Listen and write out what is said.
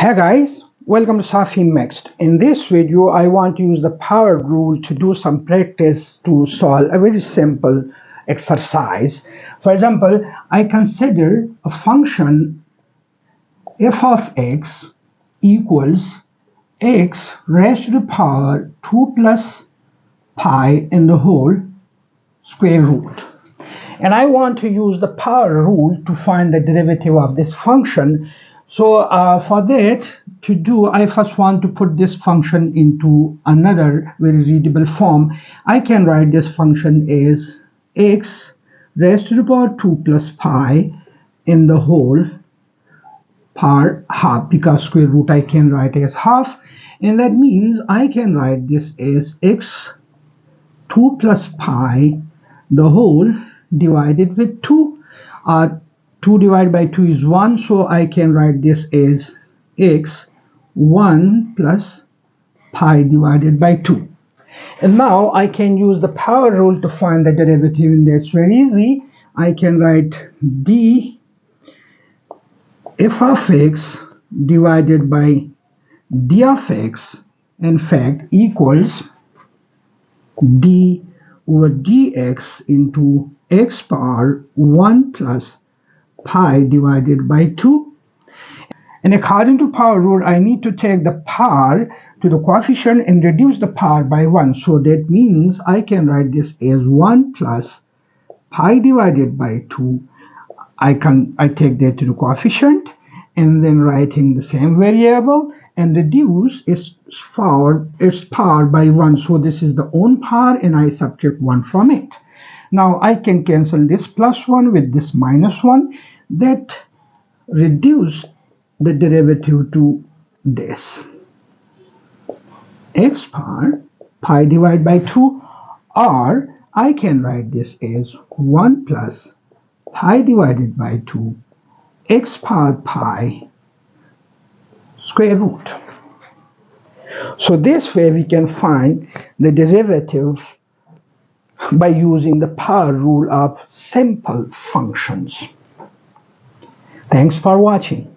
Hey guys, welcome to Safi Mixed. In this video, I want to use the power rule to do some practice to solve a very simple exercise. For example, I consider a function f of x equals x raised to the power 2 plus pi in the whole square root. And I want to use the power rule to find the derivative of this function. So for that to do, I first want to put this function into another very readable form. I can write this function as x raised to the power 2 plus pi in the whole power half, because square root I can write as half, and that means I can write this as x 2 plus pi the whole divided with 2. 2 divided by 2 is 1, so I can write this as x 1 plus pi divided by 2. And now I can use the power rule to find the derivative, and that's very easy. I can write d f of x divided by d of x, in fact, equals d over dx into x power 1 plus pi divided by 2. And according to power rule, I need to take the power to the coefficient and reduce the power by 1. So that means I can write this as 1 plus pi divided by 2. I take that to the coefficient and then writing the same variable and reduce its power by 1. So this is the own power and I subtract 1 from it. Now I can cancel this plus 1 with this minus 1. That reduce the derivative to this x power pi divided by 2, or I can write this as 1 plus pi divided by 2 x power pi square root. So this way we can find the derivative by using the power rule of simple functions. Thanks for watching.